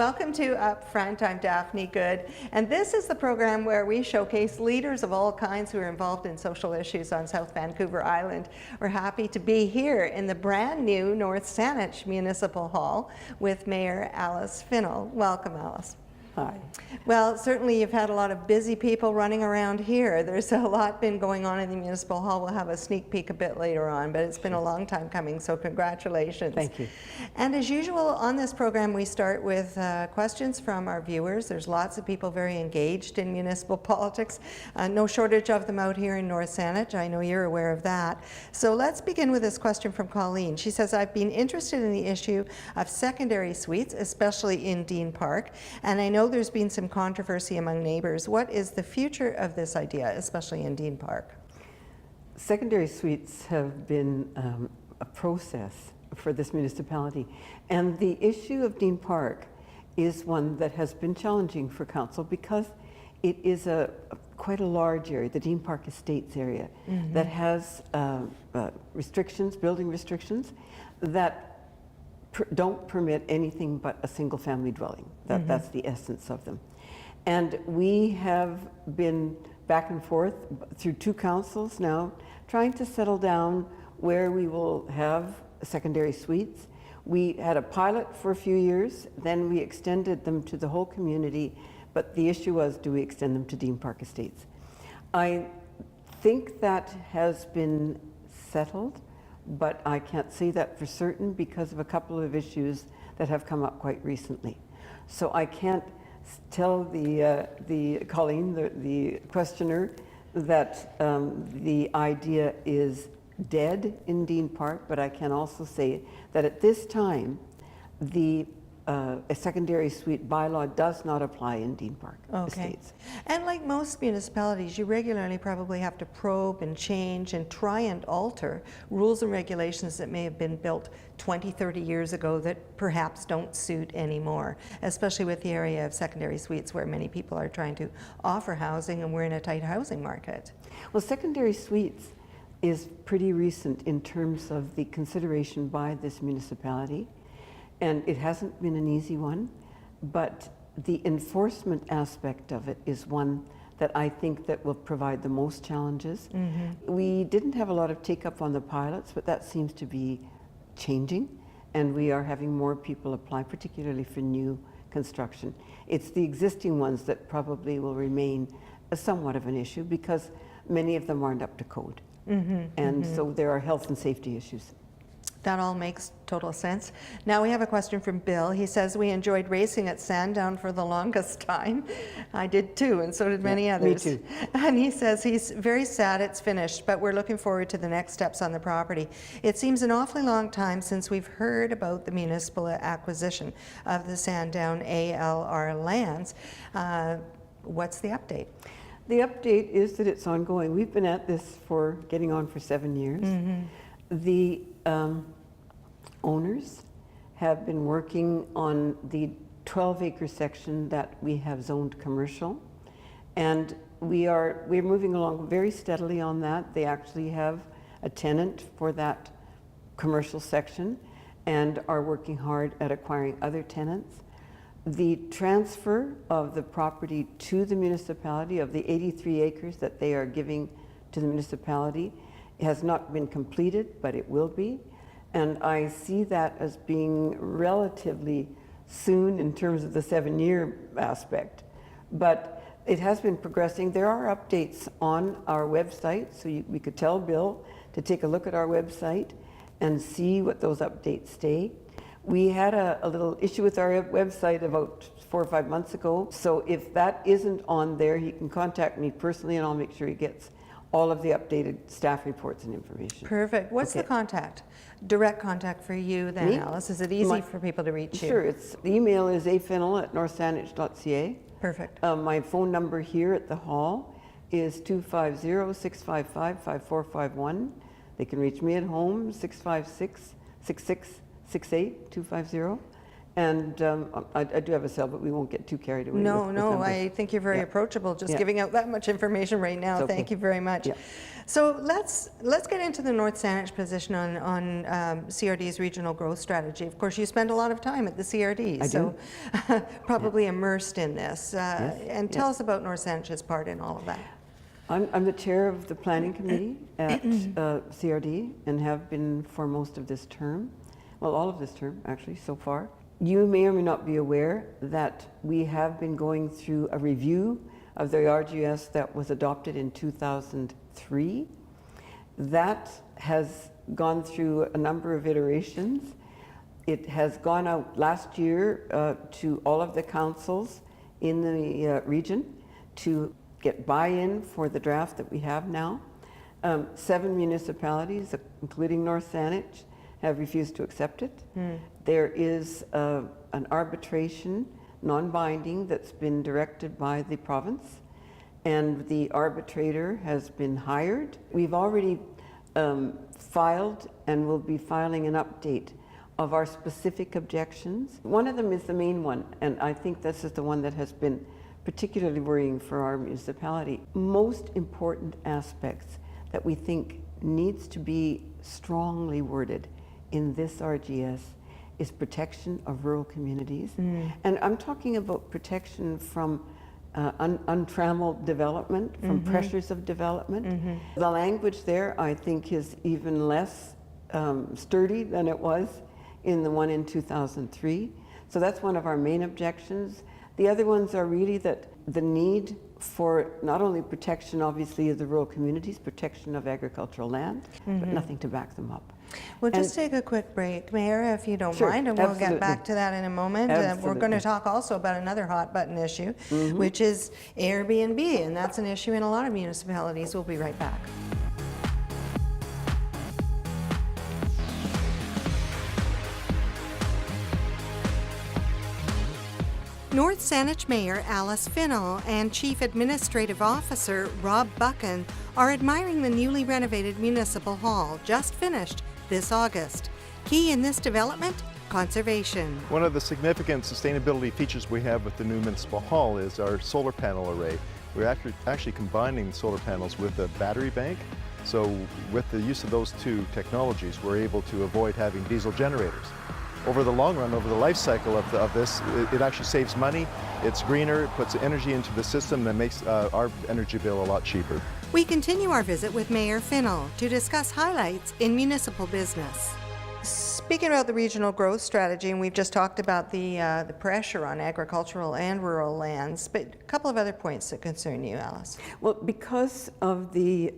Welcome to Upfront. I'm Daphne Goode, and this is the program where we showcase leaders of all kinds who are involved in social issues on South Vancouver Island. We're happy to be here in the brand new North Saanich Municipal Hall with Mayor Alice Finall. Welcome, Alice. Hi. Well, certainly you've had a lot of busy people running around here. There's a lot been going on in the Municipal Hall. We'll have a sneak peek a bit later on, but it's been a long time coming, so congratulations. Thank you. And as usual on this program, we start with questions from our viewers. There's lots of people very engaged in municipal politics. No shortage of them out here in North Saanich. I know you're aware of that. So let's begin with this question from Colleen. She says, I've been interested in the issue of secondary suites, especially in Dean Park, and I know there's been some controversy among neighbors. What is the future of this idea, especially in Dean Park? Secondary suites have been a process for this municipality, and the issue of Dean Park is one that has been challenging for council because it is quite a large area, the Dean Park Estates area, that has restrictions, building restrictions, that don't permit anything but a single family dwelling. That's the essence of them. And we have been back and forth through two councils now, trying to settle down where we will have secondary suites. We had a pilot for a few years, then we extended them to the whole community, but the issue was, do we extend them to Dean Park Estates? I think that has been settled, but I can't say that for certain because of a couple of issues that have come up quite recently. So I can't tell the Colleen, the questioner, that the idea is dead in Dean Park, but I can also say that at this time, a secondary suite bylaw does not apply in Dean Park Estates. And like most municipalities, you regularly probably have to probe and change and try and alter rules and regulations that may have been built 20, 30 years ago that perhaps don't suit anymore, especially with the area of secondary suites where many people are trying to offer housing and we're in a tight housing market. Well, secondary suites is pretty recent in terms of the consideration by this municipality. And it hasn't been an easy one, but the enforcement aspect of it is one that I think that will provide the most challenges. We didn't have a lot of take up on the pilots, but that seems to be changing, and we are having more people apply, particularly for new construction. It's the existing ones that probably will remain somewhat of an issue because many of them aren't up to code. And so there are health and safety issues. That all makes total sense. Now we have a question from Bill. He says, we enjoyed racing at Sandown for the longest time. I did too, and so did many others. Me too. And he says he's very sad it's finished, but we're looking forward to the next steps on the property. It seems an awfully long time since we've heard about the municipal acquisition of the Sandown ALR lands. What's the update? The update is that it's ongoing. We've been at this for getting on for 7 years. The owners have been working on the 12-acre section that we have zoned commercial, and we're moving along very steadily on that. They actually have a tenant for that commercial section and are working hard at acquiring other tenants. The transfer of the property to the municipality of the 83 acres that they are giving to the municipality has not been completed, but it will be. And I see that as being relatively soon in terms of the 7-year aspect. But it has been progressing. There are updates on our website, so we could tell Bill to take a look at our website and see what those updates say. We had a little issue with our website about 4 or 5 months ago. So if that isn't on there, he can contact me personally and I'll make sure he gets all of the updated staff reports and information. Perfect. What's the contact? Direct contact for you then, Me? Alice? Is it easy for people to reach you? Sure. The email is afinall@northsaanich.ca. Perfect. My phone number here at the hall is 250-655-5451. They can reach me at home, 656-6668-250. And I do have a cell, but we won't get too carried away. No, with no, numbers. I think you're very approachable, just Yeah. giving out that much information right now. It's okay. Thank you very much. Yeah. So let's get into the North Saanich position on CRD's regional growth strategy. Of course, you spend a lot of time at the CRD, I so probably immersed in this. And tell us about North Saanich's part in all of that. I'm the chair of the planning committee at CRD and have been for most of this term. Well, all of this term, actually, so far. You may or may not be aware that we have been going through a review of the RGS that was adopted in 2003. That has gone through a number of iterations. It has gone out last year to all of the councils in the region to get buy-in for the draft that we have now. 7 municipalities, including North Saanich, have refused to accept it. There is an arbitration, non-binding, that's been directed by the province, and the arbitrator has been hired. We've already filed and will be filing an update of our specific objections. One of them is the main one, and I think this is the one that has been particularly worrying for our municipality. Most important aspects that we think needs to be strongly worded in this RGS is protection of rural communities. And I'm talking about protection from untrammeled development, from pressures of development. The language there, I think, is even less sturdy than it was in the one in 2003. So that's one of our main objections. The other ones are really that the need for not only protection, obviously, of the rural communities, protection of agricultural land, but nothing to back them up. We'll just take a quick break, Mayor, if you don't Sure, mind, and we'll absolutely. get back to that in a moment. We're Absolutely. going to talk also about another hot button issue, which is Airbnb, and that's an issue in a lot of municipalities. We'll be right back. North Saanich Mayor Alice Finall and Chief Administrative Officer Rob Buchan are admiring the newly renovated Municipal Hall, just finished this August. Key in this development? Conservation. One of the significant sustainability features we have with the new Municipal Hall is our solar panel array. We're actually combining solar panels with a battery bank. So with the use of those two technologies, we're able to avoid having diesel generators. Over the long run, over the life cycle of this, it actually saves money, it's greener, it puts energy into the system that makes our energy bill a lot cheaper. We continue our visit with Mayor Finall to discuss highlights in municipal business. Speaking about the regional growth strategy, and we've just talked about the pressure on agricultural and rural lands, but a couple of other points that concern you, Alice. Well, because of the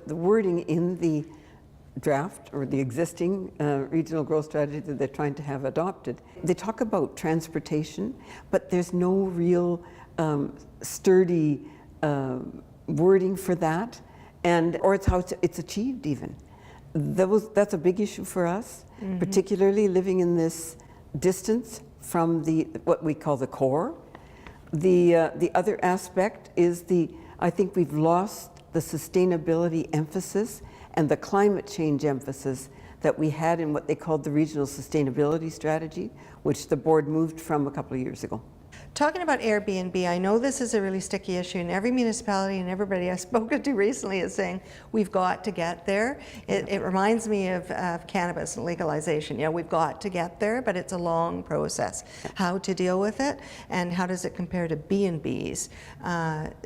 wording in the draft or the existing regional growth strategy that they're trying to have adopted, they talk about transportation, but there's no real sturdy wording for that, or it's how it's achieved even. That's a big issue for us, particularly living in this distance from what we call the core. The other aspect is I think we've lost the sustainability emphasis and the climate change emphasis that we had in what they called the regional sustainability strategy, which the board moved from a couple of years ago. Talking about Airbnb, I know this is a really sticky issue, and every municipality and everybody I've spoken to recently is saying we've got to get there. It reminds me of cannabis legalization. You know, we've got to get there, but it's a long process. How to deal with it, and how does it compare to B&Bs?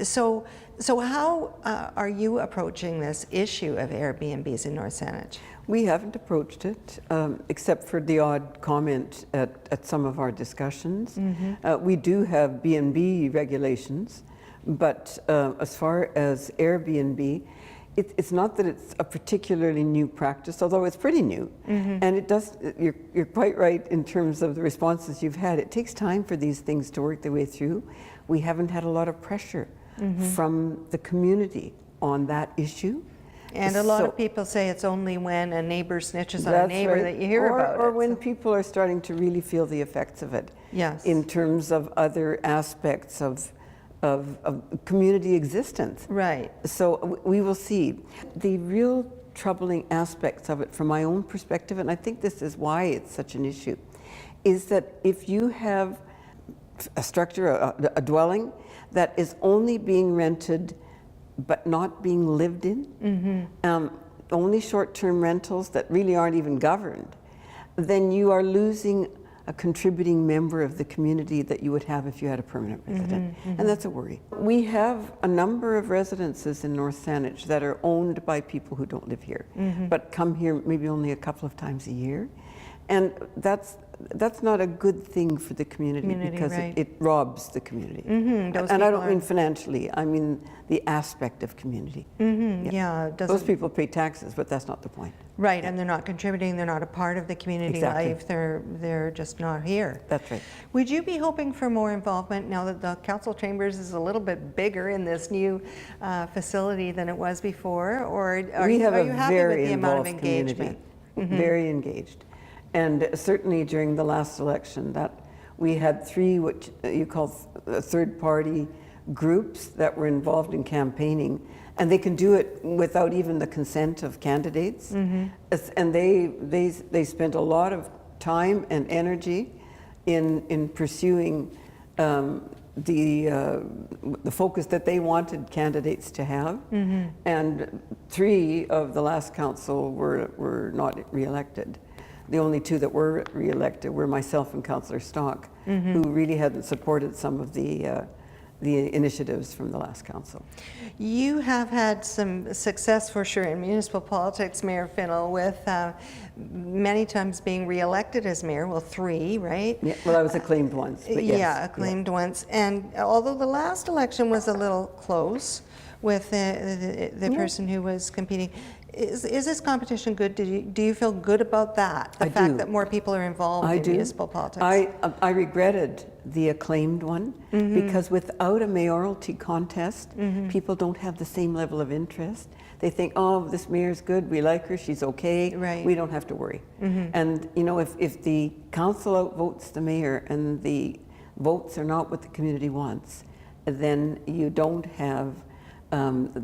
So how are you approaching this issue of Airbnbs in North Saanich? We haven't approached it, except for the odd comment at some of our discussions. We do have B&B regulations, but as far as Airbnb, it's not that it's a particularly new practice, although it's pretty new. And it does, you're quite right in terms of the responses you've had. It takes time for these things to work their way through. We haven't had a lot of pressure from the community on that issue. And a lot of people say it's only when a neighbor snitches on a neighbor that you hear about it. Or when people are starting to really feel the effects of it. Yes. In terms of other aspects of community existence. Right. So we will see. The real troubling aspects of it from my own perspective, and I think this is why it's such an issue, is that if you have a structure, a dwelling that is only being rented but not being lived in, only short-term rentals that really aren't even governed, then you are losing a contributing member of the community that you would have if you had a permanent resident. And that's a worry. We have a number of residences in North Saanich that are owned by people who don't live here, but come here maybe only a couple of times a year. And that's not a good thing for the community because right. it robs the community. And I don't mean financially, I mean the aspect of community. Yeah, those people pay taxes, but that's not the point. Right, and they're not contributing, they're not a part of the community life, they're just not here. That's right. Would you be hoping for more involvement now that the council chambers is a little bit bigger in this new facility than it was before, or are you happy with the amount of engagement? Very engaged. And certainly during the last election, that we had 3 what you call third-party groups that were involved in campaigning, and they can do it without even the consent of candidates. And they spent a lot of time and energy in pursuing the focus that they wanted candidates to have. And 3 of the last council were not re-elected. The only 2 that were re-elected were myself and Councillor Stock, who really hadn't supported some of the initiatives from the last council. You have had some success for sure in municipal politics, Mayor Finall, with many times being re-elected as mayor, well 3, right? Yeah, well I was acclaimed once, but yes. Yeah, acclaimed once. And although the last election was a little close with the person who was competing, is this competition good? Do you feel good about that? The fact that more people are involved in municipal politics? I regretted the acclaimed one because without a mayoralty contest, people don't have the same level of interest. They think, oh, this mayor's good, we like her, she's okay, we don't have to worry. And you know, if the council outvotes the mayor and the votes are not what the community wants, then you don't have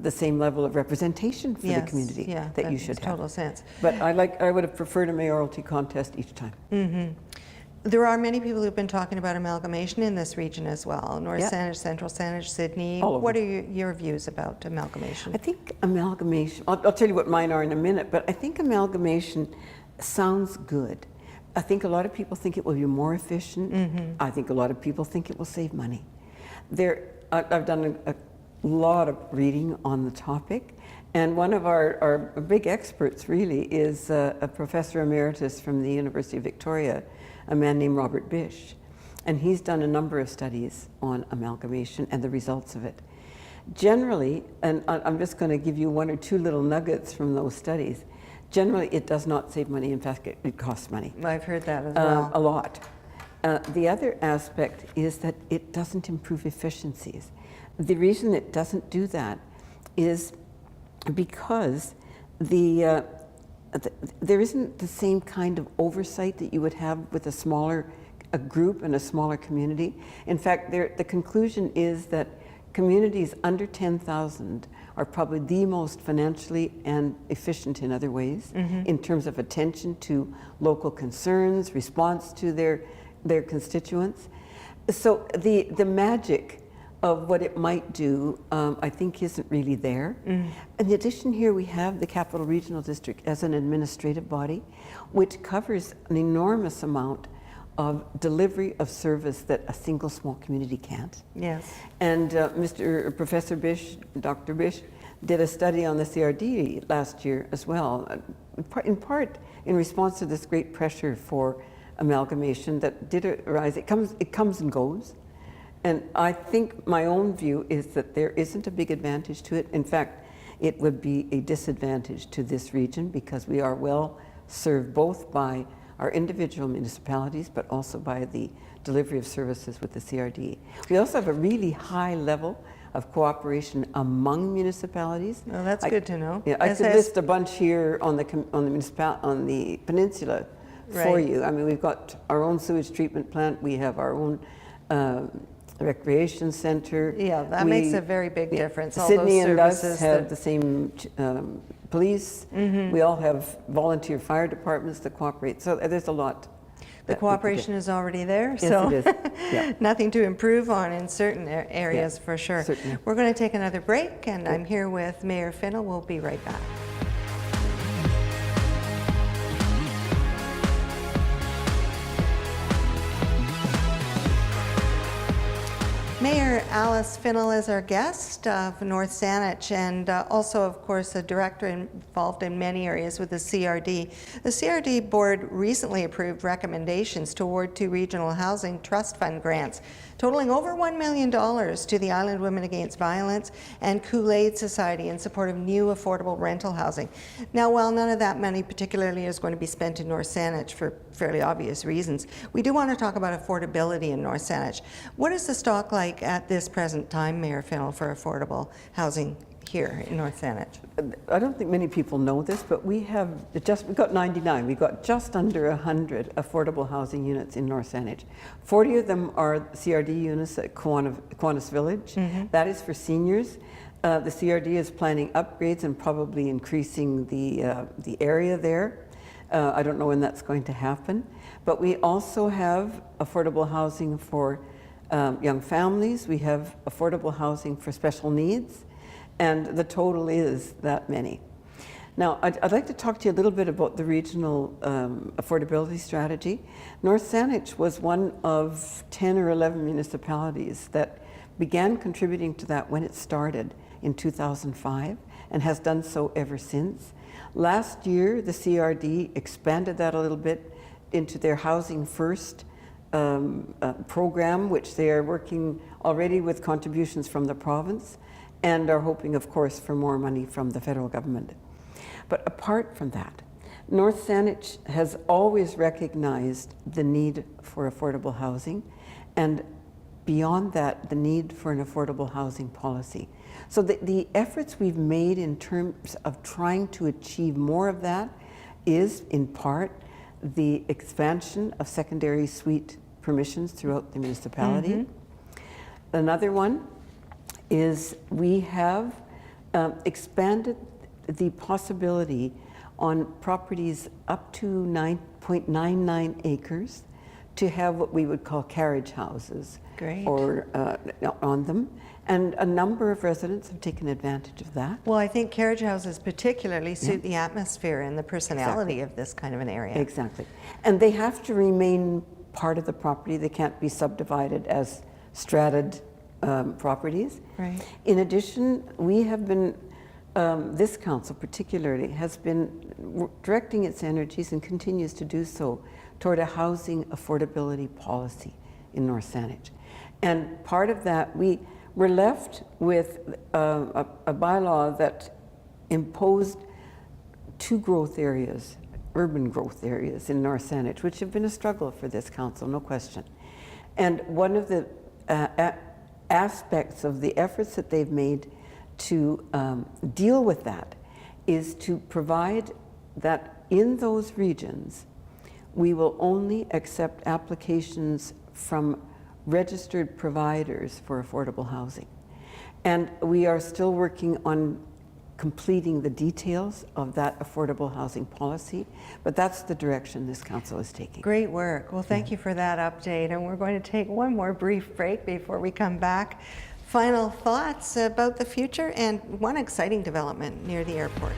the same level of representation for the community that you should have. Total sense. But I would have preferred a mayoralty contest each time. There are many people who've been talking about amalgamation in this region as well. North Saanich, Central Saanich, Sydney. What are your views about amalgamation? I think amalgamation, I'll tell you what mine are in a minute, but I think amalgamation sounds good. I think a lot of people think it will be more efficient. I think a lot of people think it will save money. I've done a lot of reading on the topic, and one of our big experts really is a professor emeritus from the University of Victoria, a man named Robert Bish, and he's done a number of studies on amalgamation and the results of it. Generally, and I'm just going to give you 1 or 2 little nuggets from those studies, generally it does not save money, in fact it costs money. I've heard that as well. A lot. The other aspect is that it doesn't improve efficiencies. The reason it doesn't do that is because there isn't the same kind of oversight that you would have with a group and a smaller community. In fact, the conclusion is that communities under 10,000 are probably the most financially and efficient in other ways in terms of attention to local concerns, response to their constituents. So the magic of what it might do, I think isn't really there. In addition, here we have the Capital Regional District as an administrative body, which covers an enormous amount of delivery of service that a single small community can't. Yes. And Professor Bish, Dr. Bish, did a study on the CRD last year as well, in part in response to this great pressure for amalgamation that did arise. It comes and goes. And I think my own view is that there isn't a big advantage to it. In fact, it would be a disadvantage to this region because we are well served both by our individual municipalities, but also by the delivery of services with the CRD. We also have a really high level of cooperation among municipalities. Well, that's good to know. Yeah, I could list a bunch here on the peninsula for you. I mean, we've got our own sewage treatment plant. We have our own recreation center. Yeah, that makes a very big difference. All Sydney those and us services have the same police. We all have volunteer fire departments that cooperate. So there's a lot. The cooperation is already there, Yes, so it is. Yeah. nothing to improve on in certain areas for sure. Certainly. We're going to take another break, and I'm here with Mayor Finall. We'll be right back. Mayor Alice Finall is our guest of North Saanich, and also, of course, a director involved in many areas with the CRD. The CRD board recently approved recommendations to award 2 regional housing trust fund grants, totaling over $1 million to the Island Women Against Violence and Kool-Aid Society in support of new affordable rental housing. Now, while none of that money particularly is going to be spent in North Saanich for fairly obvious reasons, we do want to talk about affordability in North Saanich. What is the stock like at this present time, Mayor Finall, for affordable housing here in North Saanich? I don't think many people know this, but we got 99. We got just under 100 affordable housing units in North Saanich. 40 of them are CRD units at Kiwanis Village. That is for seniors. The CRD is planning upgrades and probably increasing the area there. I don't know when that's going to happen. But we also have affordable housing for young families. We have affordable housing for special needs. And the total is that many. Now, I'd like to talk to you a little bit about the regional affordability strategy. North Saanich was one of 10 or 11 municipalities that began contributing to that when it started in 2005 and has done so ever since. Last year, the CRD expanded that a little bit into their Housing First program, which they are working already with contributions from the province, and are hoping, of course, for more money from the federal government. But apart from that, North Saanich has always recognized the need for affordable housing, and beyond that, the need for an affordable housing policy. So the efforts we've made in terms of trying to achieve more of that is, in part, the expansion of secondary suite permissions throughout the municipality. Another one is we have expanded the possibility on properties up to 9.99 acres to have what we would call carriage houses. Great. Or on them. And a number of residents have taken advantage of that. Well, I think carriage houses particularly suit the atmosphere and the personality of this kind of an area. Exactly. And they have to remain part of the property. They can't be subdivided as strated properties. Right. In addition, we have been, this council particularly, has been directing its energies and continues to do so toward a housing affordability policy in North Saanich. And part of that, we were left with a bylaw that imposed 2 growth areas, urban growth areas in North Saanich, which have been a struggle for this council, no question. And one of the aspects of the efforts that they've made to deal with that is to provide that in those regions, we will only accept applications from registered providers for affordable housing. And we are still working on completing the details of that affordable housing policy, but that's the direction this council is taking. Great work. Well, thank you for that update. And we're going to take one more brief break before we come back. Final thoughts about the future and one exciting development near the airport.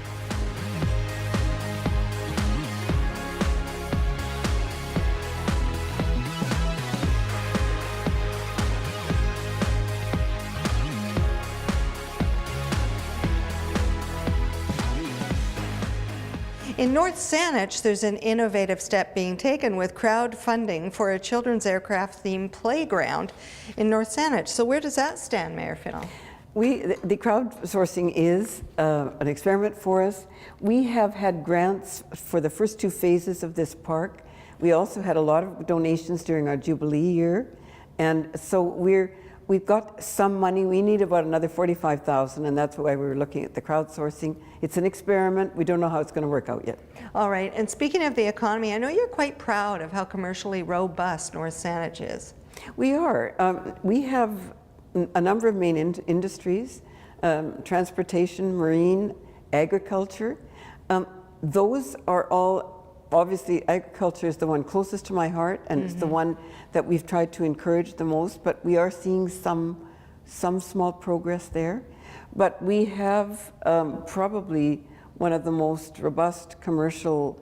In North Saanich, there's an innovative step being taken with crowdfunding for a children's aircraft-themed playground in North Saanich. So where does that stand, Mayor Finall? The crowdsourcing is an experiment for us. We have had grants for the first 2 phases of this park. We also had a lot of donations during our Jubilee year. And so we've got some money. We need about another $45,000, and that's why we were looking at the crowdsourcing. It's an experiment. We don't know how it's going to work out yet. All right. And speaking of the economy, I know you're quite proud of how commercially robust North Saanich is. We are. We have a number of main industries, transportation, marine, agriculture. Those are all, obviously agriculture is the one closest to my heart, and it's the one that we've tried to encourage the most, but we are seeing some small progress there. But we have probably one of the most robust commercial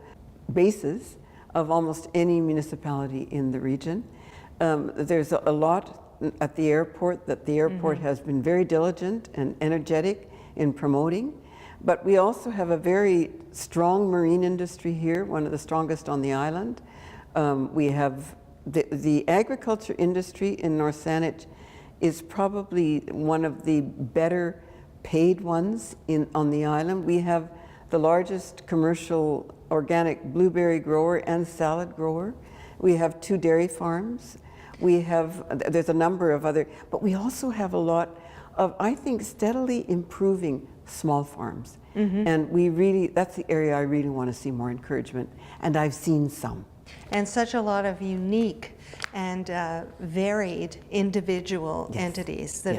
bases of almost any municipality in the region. There's a lot at the airport that the airport has been very diligent and energetic in promoting. But we also have a very strong marine industry here, one of the strongest on the island. We have the agriculture industry in North Saanich is probably one of the better paid ones on the island. We have the largest commercial organic blueberry grower and salad grower. We have 2 dairy farms. There's a number of other, but we also have a lot of, I think, steadily improving small farms. And that's the area I really want to see more encouragement, and I've seen some. And such a lot of unique and varied individual entities that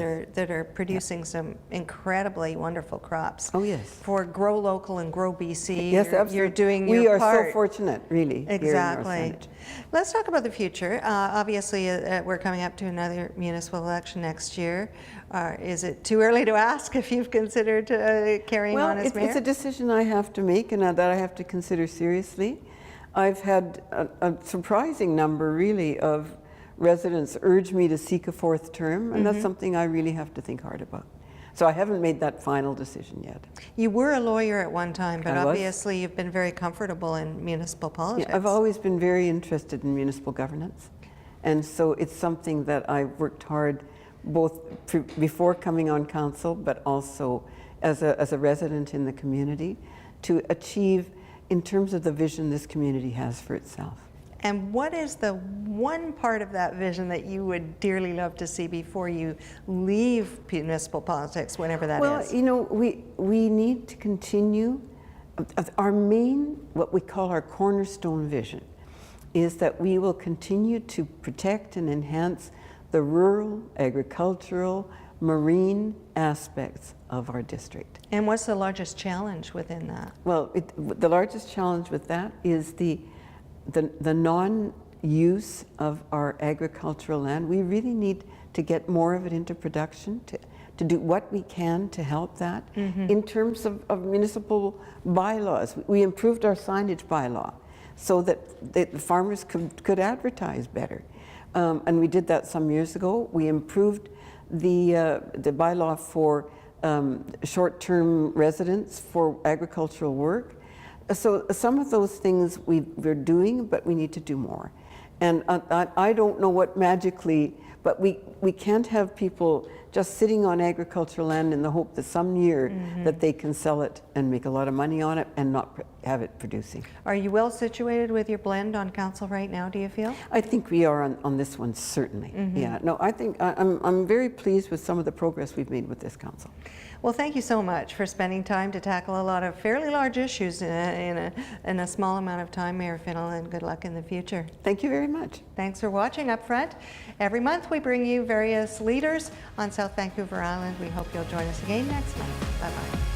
are producing some incredibly wonderful crops. Oh yes. For Grow Local and Grow BC, Yes, absolutely. you're doing we your are part. so fortunate, really. Exactly. Here in North Saanich. Let's talk about the future. Obviously, we're coming up to another municipal election next year. Is it too early to ask if you've considered carrying on as mayor? It's a decision I have to make and that I have to consider seriously. I've had a surprising number, really, of residents urge me to seek a 4th term, and that's something I really have to think hard about. So I haven't made that final decision yet. You were a lawyer at one time, but obviously you've been very comfortable in municipal politics. Yeah, I've always been very interested in municipal governance, and so it's something that I've worked hard both before coming on council, but also as a resident in the community to achieve in terms of the vision this community has for itself. And what is the one part of that vision that you would dearly love to see before you leave municipal politics, whenever that is? Well, you know, we need to continue. Our main, what we call our cornerstone vision, is that we will continue to protect and enhance the rural, agricultural, marine aspects of our district. And what's the largest challenge within that? Well, the largest challenge with that is the non-use of our agricultural land. We really need to get more of it into production, to do what we can to help that. In terms of municipal bylaws, we improved our signage bylaw so that the farmers could advertise better. And we did that some years ago. We improved the bylaw for short-term residents for agricultural work. So some of those things we're doing, but we need to do more. And I don't know what magically, but we can't have people just sitting on agricultural land in the hope that some year that they can sell it and make a lot of money on it and not have it producing. Are you well situated with your blend on council right now, do you feel? I think we are on this one, certainly. Yeah, no, I think I'm very pleased with some of the progress we've made with this council. Well, thank you so much for spending time to tackle a lot of fairly large issues in a small amount of time, Mayor Finall, and good luck in the future. Thank you very much. Thanks for watching Up Front. Every month we bring you various leaders on South Vancouver Island. We hope you'll join us again next month. Bye-bye.